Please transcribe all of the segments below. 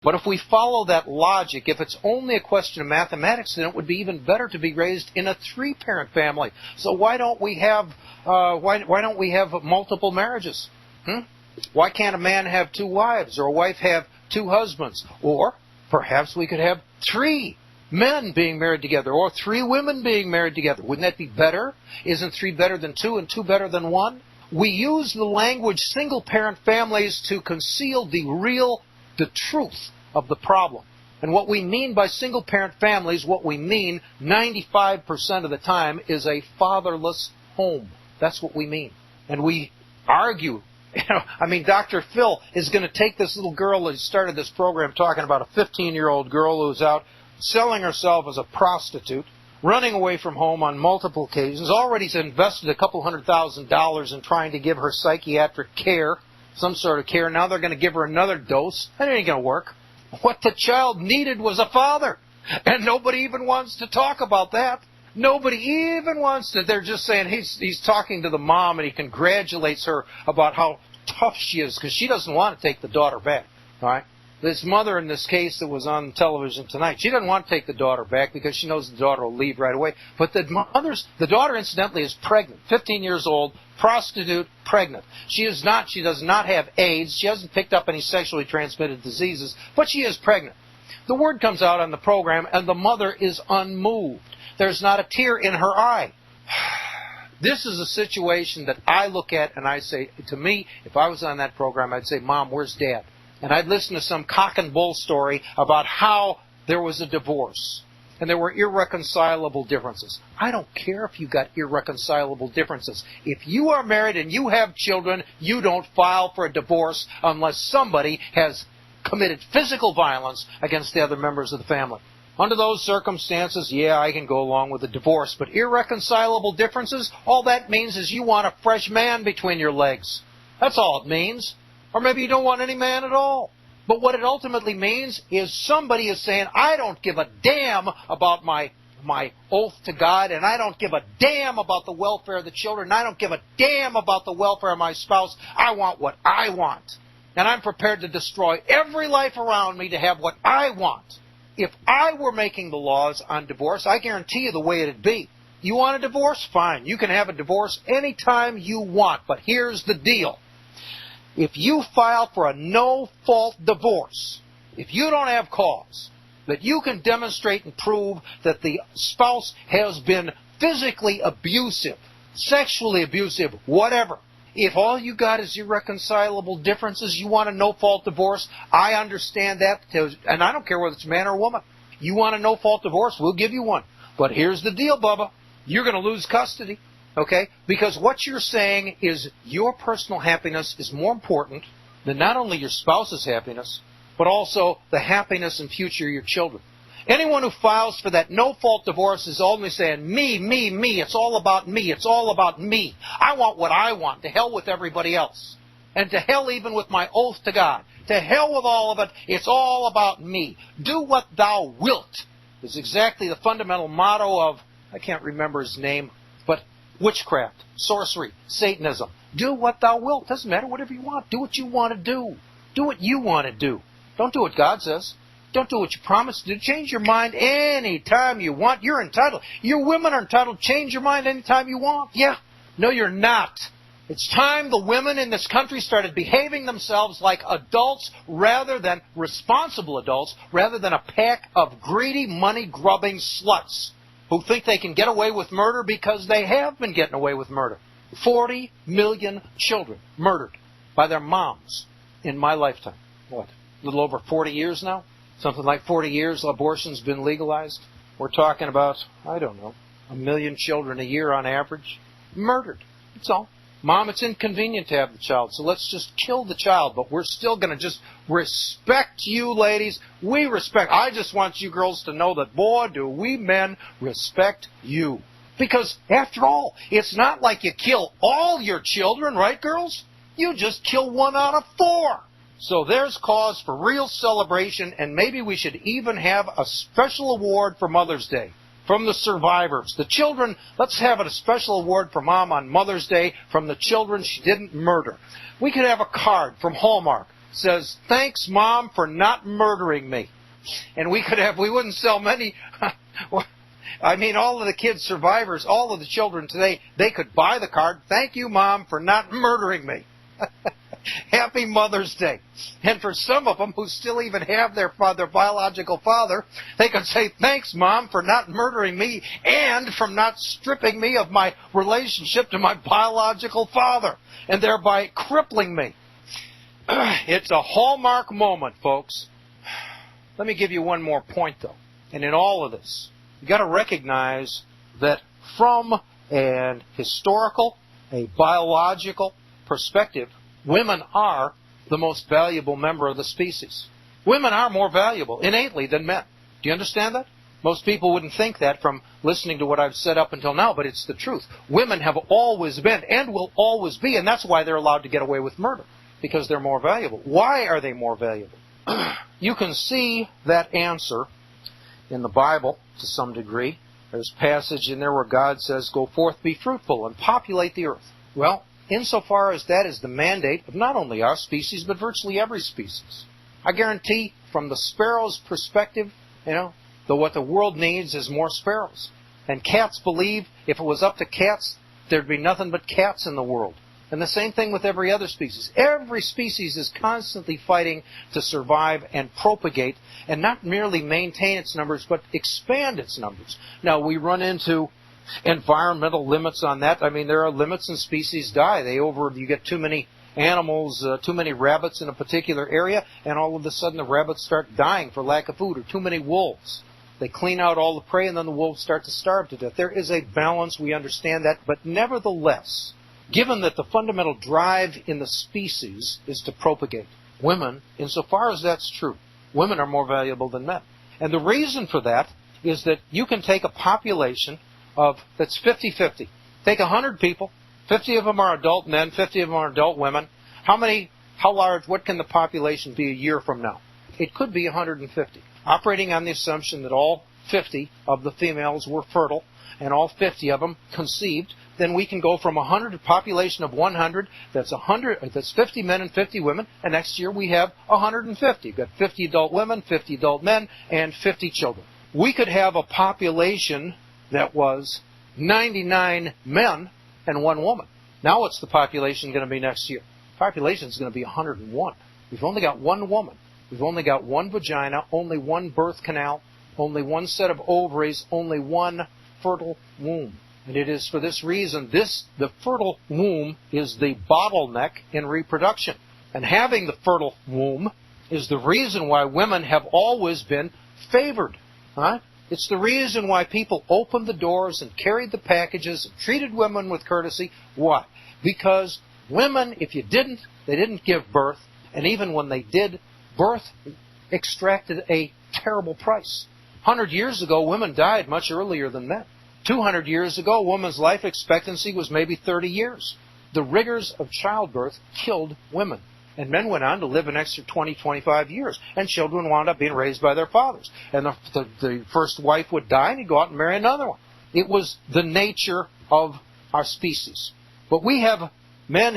But if we follow that logic, if it's only a question of mathematics, then it would be even better to be raised in a 3-parent family. So why don't we have multiple marriages? Why can't a man have 2 wives, or a wife have 2 husbands? Or perhaps we could have 3 men being married together, or 3 women being married together. Wouldn't that be better? Isn't 3 better than 2 and 2 better than 1? We use the language single-parent families to conceal the truth of the problem. And what we mean by single-parent families, what we mean 95% of the time, is a fatherless home. That's what we mean. And we argue. Dr. Phil is going to take this little girl that started this program talking about a 15-year-old girl who's out selling herself as a prostitute, running away from home on multiple occasions, already invested a couple $100,000 in trying to give her psychiatric care, some sort of care. Now they're going to give her another dose. That ain't going to work. What the child needed was a father. And nobody even wants to talk about that. Nobody even wants to. They're just saying he's talking to the mom and he congratulates her about how tough she is because she doesn't want to take the daughter back. All right? This mother in this case that was on television tonight, she doesn't want to take the daughter back because she knows the daughter will leave right away. But the daughter incidentally is pregnant, 15 years old, prostitute, pregnant. She does not have AIDS. She hasn't picked up any sexually transmitted diseases, but she is pregnant. The word comes out on the program and the mother is unmoved. There's not a tear in her eye. This is a situation that I look at and I say, to me, if I was on that program, I'd say, Mom, where's Dad? And I'd listen to some cock and bull story about how there was a divorce and there were irreconcilable differences. I don't care if you got irreconcilable differences. If you are married and you have children, you don't file for a divorce unless somebody has committed physical violence against the other members of the family. Under those circumstances, yeah, I can go along with a divorce. But irreconcilable differences, all that means is you want a fresh man between your legs. That's all it means. Or maybe you don't want any man at all. But what it ultimately means is somebody is saying, I don't give a damn about my oath to God, and I don't give a damn about the welfare of the children, and I don't give a damn about the welfare of my spouse. I want what I want. And I'm prepared to destroy every life around me to have what I want. If I were making the laws on divorce, I guarantee you the way it'd be. You want a divorce? Fine. You can have a divorce anytime you want. But here's the deal. If you file for a no-fault divorce, if you don't have cause, that you can demonstrate and prove that the spouse has been physically abusive, sexually abusive, whatever, if all you got is irreconcilable differences, you want a no-fault divorce, I understand that, and I don't care whether it's man or woman. You want a no-fault divorce, we'll give you one. But here's the deal, Bubba. You're going to lose custody. Okay? Because what you're saying is your personal happiness is more important than not only your spouse's happiness, but also the happiness and future of your children. Anyone who files for that no-fault divorce is only saying, me, it's all about me, it's all about me. I want what I want, to hell with everybody else. And to hell even with my oath to God. To hell with all of it, it's all about me. Do what thou wilt is exactly the fundamental motto of, I can't remember his name, but witchcraft, sorcery, Satanism. Do what thou wilt. Doesn't matter, whatever you want. Do what you want to do. Do what you want to do. Don't do what God says. Don't do what you promised to do. Change your mind any time you want. You're entitled. You women are entitled to change your mind any time you want. Yeah. No, you're not. It's time the women in this country started behaving themselves like adults rather than responsible adults, rather than a pack of greedy, money-grubbing sluts who think they can get away with murder because they have been getting away with murder. 40 million children murdered by their moms in my lifetime. What, a little over 40 years now? Something like 40 years abortion's been legalized. We're talking about, I don't know, 1 million children a year on average murdered. That's all. Mom, it's inconvenient to have the child, so let's just kill the child. But we're still going to just respect you, ladies. We respect. I just want you girls to know that, boy, do we men respect you. Because, after all, it's not like you kill all your children, right, girls? You just kill 1 out of 4. So there's cause for real celebration, and maybe we should even have a special award for Mother's Day. From the survivors. The children, let's have a special award for Mom on Mother's Day from the children she didn't murder. We could have a card from Hallmark says, "Thanks, Mom, for not murdering me." And we wouldn't sell many. I mean, all of the kids survivors, all of the children today, they could buy the card, "Thank you, Mom, for not murdering me." Happy Mother's Day. And for some of them who still even have their biological father, they could say, "Thanks, Mom, for not murdering me and from not stripping me of my relationship to my biological father and thereby crippling me." It's a hallmark moment, folks. Let me give you one more point, though. And in all of this, you've got to recognize that from an historical, a biological perspective, women are the most valuable member of the species. Women are more valuable innately than men. Do you understand that? Most people wouldn't think that from listening to what I've said up until now, but it's the truth. Women have always been and will always be, and that's why they're allowed to get away with murder, because they're more valuable. Why are they more valuable? You can see that answer in the Bible to some degree. There's a passage in there where God says, "Go forth, be fruitful, and populate the earth." Well, insofar as that is the mandate of not only our species, but virtually every species, I guarantee from the sparrow's perspective, what the world needs is more sparrows. And cats believe if it was up to cats, there'd be nothing but cats in the world. And the same thing with every other species. Every species is constantly fighting to survive and propagate, and not merely maintain its numbers, but expand its numbers. Now, we run into environmental limits on that. I mean, there are limits and species die. You get too many animals, too many rabbits in a particular area, and all of a sudden the rabbits start dying for lack of food, or too many wolves. They clean out all the prey, and then the wolves start to starve to death. There is a balance, we understand that, but nevertheless, given that the fundamental drive in the species is to propagate, women, insofar as that's true, women are more valuable than men. And the reason for that is that you can take a population that's 50-50. Take 100 people, 50 of them are adult men, 50 of them are adult women. How large, what can the population be a year from now? It could be 150. Operating on the assumption that all 50 of the females were fertile and all 50 of them conceived, then we can go from a population of 100, that's 50 men and 50 women, and next year we have 150. We've got 50 adult women, 50 adult men, and 50 children. We could have a population that was 99 men and 1 woman. Now what's the population going to be next year? The population is going to be 101. We've only got 1 woman. We've only got 1 vagina, only 1 birth canal, only 1 set of ovaries, only 1 fertile womb. And it is for this reason, the fertile womb is the bottleneck in reproduction. And having the fertile womb is the reason why women have always been favored. Huh? It's the reason why people opened the doors and carried the packages and treated women with courtesy. Why? Because women, if they didn't give birth. And even when they did, birth extracted a terrible price. 100 years ago, women died much earlier than men. 200 years ago, a woman's life expectancy was maybe 30 years. The rigors of childbirth killed women. And men went on to live an extra 20, 25 years. And children wound up being raised by their fathers. And the first wife would die and he'd go out and marry another one. It was the nature of our species. But men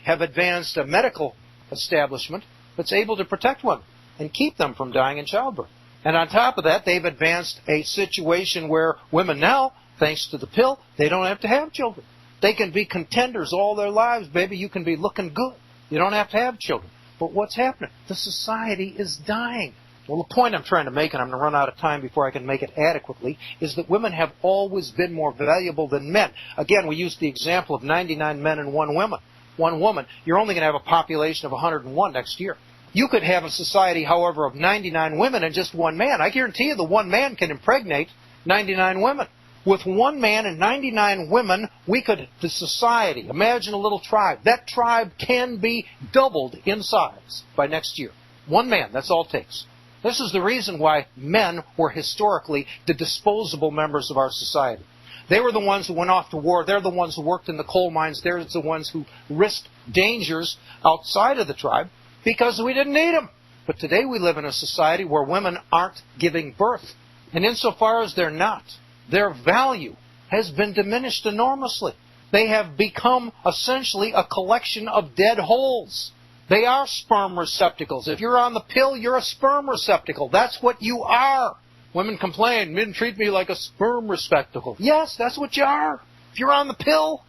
have advanced a medical establishment that's able to protect women and keep them from dying in childbirth. And on top of that, they've advanced a situation where women now, thanks to the pill, they don't have to have children. They can be contenders all their lives, baby. You can be looking good. You don't have to have children. But what's happening? The society is dying. Well, the point I'm trying to make, and I'm going to run out of time before I can make it adequately, is that women have always been more valuable than men. Again, we used the example of 99 men and 1 woman. 1 woman. You're only going to have a population of 101 next year. You could have a society, however, of 99 women and just 1 man. I guarantee you the 1 man can impregnate 99 women. With 1 man and 99 women, the society, imagine a little tribe. That tribe can be doubled in size by next year. 1 man, that's all it takes. This is the reason why men were historically the disposable members of our society. They were the ones who went off to war. They're the ones who worked in the coal mines. They're the ones who risked dangers outside of the tribe because we didn't need them. But today we live in a society where women aren't giving birth. And insofar as they're not, their value has been diminished enormously. They have become essentially a collection of dead holes. They are sperm receptacles. If you're on the pill, you're a sperm receptacle. That's what you are. Women complain, men treat me like a sperm receptacle. Yes, that's what you are. If you're on the pill,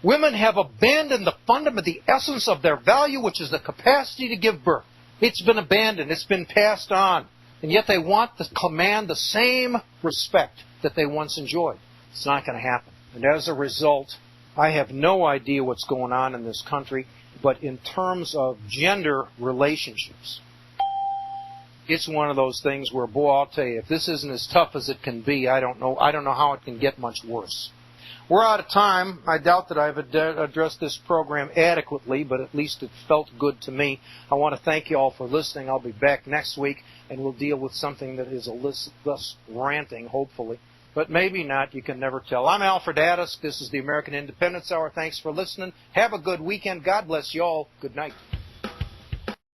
women have abandoned the fundament, the essence of their value, which is the capacity to give birth. It's been abandoned. It's been passed on. And yet they want to command the same respect that they once enjoyed. It's not going to happen. And as a result, I have no idea what's going on in this country, but in terms of gender relationships, it's one of those things where, boy, I'll tell you, if this isn't as tough as it can be, I don't know how it can get much worse. We're out of time. I doubt that I've addressed this program adequately, but at least it felt good to me. I want to thank you all for listening. I'll be back next week, and we'll deal with something that is less ranting, hopefully. But maybe not. You can never tell. I'm Alfred Adask. This is the American Independence Hour. Thanks for listening. Have a good weekend. God bless you all. Good night.